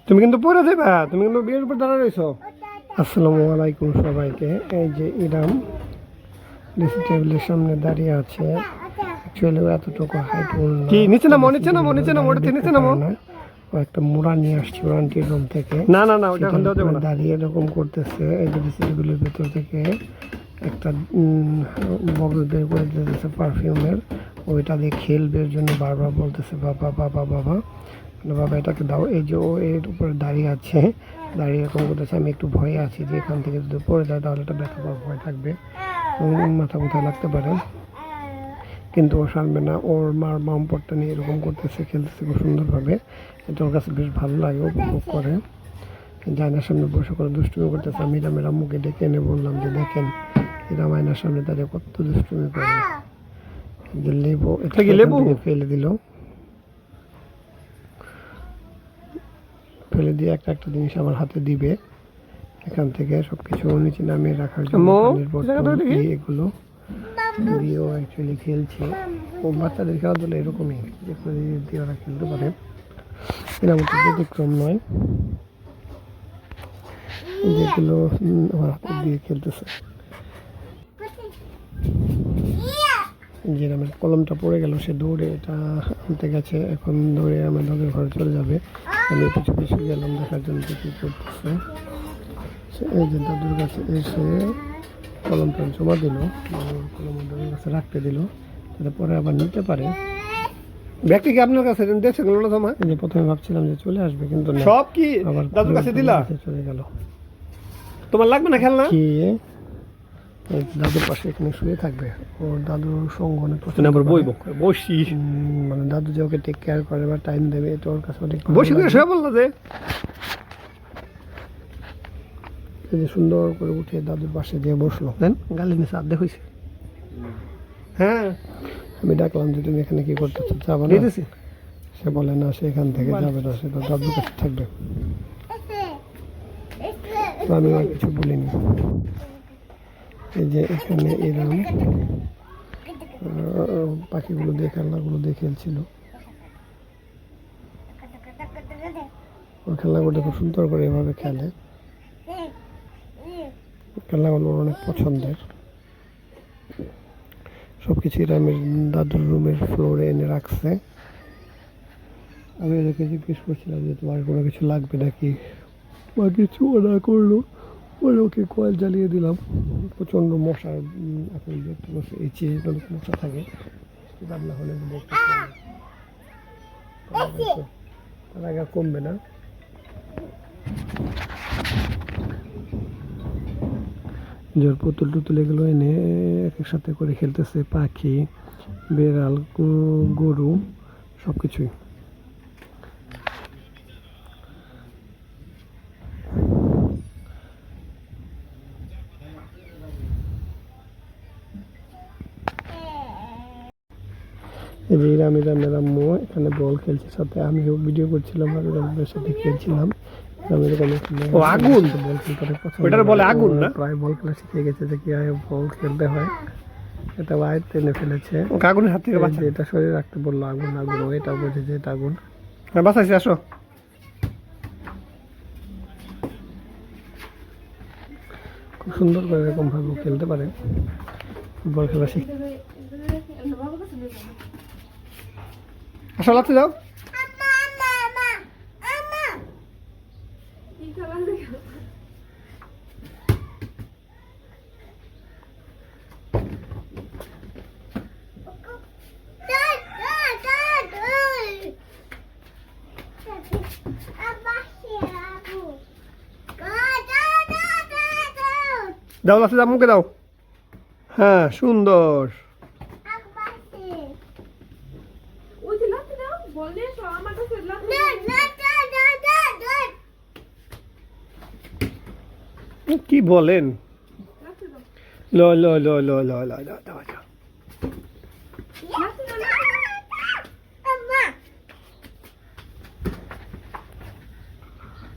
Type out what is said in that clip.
তুমি কিন্তু পড়ে যাবা, তুমি কিন্তু বিয়ের উপর দাঁড়া রয়েছো। আসসালামু আলাইকুম সবাইকে। এই যে ইরাম ড্রেসিং টেবিলের সামনে দাঁড়িয়ে আছে। অ্যাকচুয়ালি এতটুকু হাইট কি নিচে নামো, নিচে নামো, নিচে নামো, ওটা নিচে নামো। ও একটা মোড়া নিয়ে আসছে আন্টির রুম থেকে। না না না, ওটা এখন দেওয়া যাবে না। দাঁড়িয়ে এরকম করতেছে। এই যে ড্রেসিং টেবিলের ভেতর থেকে একটা বক্স বের করে দিতেছে পারফিউমের। ওইটা দিয়ে খেলবে জন্য বারবার বলতেছে বাবা বাবা বাবা, বাবা এটাকে দাও। এই যে ও এর উপরে দাঁড়িয়ে আছে, দাঁড়িয়ে এরকম করতেছে। আমি একটু ভয়ে আছি যে এখান থেকে যদি পড়ে যায় তাহলে এটা ব্যথা পাওয়ার ভয় থাকবে, মাথা কোথায় লাগতে পারে, কিন্তু ও সারবে না। ওর মার বামপটটা নিয়ে এরকম করতেছে, খেলতেছে খুব সুন্দরভাবে। এটা ওর কাছে বেশ ভালো লাগে, উপভোগ করে। জায়নার সামনে বসে করে দুষ্টুমি করতেছে। আমি ইরামের আম্মুকে ডেকে এনে বললাম যে দেখেন ইরাম আয়নার সামনে দাঁড়িয়ে কত দুষ্টুমি করে। যে লেবু, এটা কি লেবু ফেলে দিল, ফেলে দিয়ে একটা একটা জিনিস আমার হাতে দিবে। এখান থেকে সবকিছু নিচে নামিয়ে রাখার জন্য এগুলো দিয়েও অ্যাকচুয়ালি খেলছে। ও বাচ্চাদের খেলাধুলা এরকমই, যেগুলো দিয়ে ওরা খেলতে পারে, এর মতো ব্যতিক্রম নয়। যেগুলো আমার হাতে দিয়ে খেলতেছে। যে আমার কলমটা পড়ে গেল, সে দৌড়ে এটা আনতে গেছে। এখন দৌড়ে আমার দাদুর ঘরে চলে যাবে। আমি কিছু কিছু গেলাম দেখার জন্য কী করতেছে। এই যে দাদুর কাছে এসে কলমটা জমা দিল, কলম দাদুর কাছে রাখতে দিল, যাতে পরে আবার নিতে পারে। ব্যক্তি কি আপনার কাছে দেখছেন জমা? যে প্রথমে ভাবছিলাম যে চলে আসবে, কিন্তু সব কি আবার দাদুর কাছে দিলা, চলে গেল। তোমার লাগবে না খেলনা কি? দাদুর পাশে এখানে শুয়ে থাকবে। ওর দাদুর সঙ্গ অনেক পছন্দ, বসি মানে দাদু যে ওকে টেক কেয়ার করে বা টাইম দেবে, এটা ওর কাছে অনেক বসে করে শুয়ে বললো যে এই যে সুন্দর করে উঠে দাদুর পাশে দিয়ে বসলো। দেন গালের নিচে আর্ধেক হয়েছে। হ্যাঁ, আমি ডাকলাম যে তুমি এখানে কি করতেছো, যাবো না? সে বলে না, সে এখান থেকে যাবে না, সে তো দাদুর কাছে থাকবে। আমি আর কিছু বলিনি। এই যে এখানে এরাম পাখিগুলো দিয়ে, খেলনাগুলো দিয়ে খেলছিল। ওর খেলনাগুলো খুব সুন্দর করে এভাবে খেলে। খেলনাগুলো অনেক পছন্দের। সবকিছু এরামের দাদুর রুমের ফ্লোরে এনে রাখছে। আমি ওদেরকে জিজ্ঞেস করছিলাম যে তোমার কোনো কিছু লাগবে নাকি, বা কিছু ওরা করলো। পরে ওকে কয়েল জ্বালিয়ে দিলাম। প্রচণ্ড মশার এখন দেখতে বসে, এই চেয়ে মশা থাকে, রান্না হলে তার আগে কমবে না। জোর পুতুল টুতুল এগুলো এনে এক সাথে করে খেলতেছে। পাখি, বেড়াল, গরু, সব কিছুই। এই যে ইরামের আম্মু এখানে বল খেলছে, সাথে আমিও ভিডিও করছিলাম আর ইরামের সাথে খেলছিলাম। আগুন বল খেলতে বলে, আগুন না, প্রায় বল খেলা শিখে গেছে যে কি বল খেলতে হয়। এটা বাইরে টেনে ফেলেছে। আগুনের হাত থেকে বাঁচা, এটা শরীরে রাখতে বললো। আগুন আগুন, এটা বোঝে যে এটা আগুন। হ্যাঁ, বাঁচাইছি, আসো। খুব সুন্দর করে এরকম ভাবে খেলতে পারে, ফুটবল খেলা শিখ। আসো, লাগতে যাও। দাও, লাস্টে দাও, মুখে দাও। হ্যাঁ, সুন্দর। কি বলেন? ল ল ল ল ল ল ল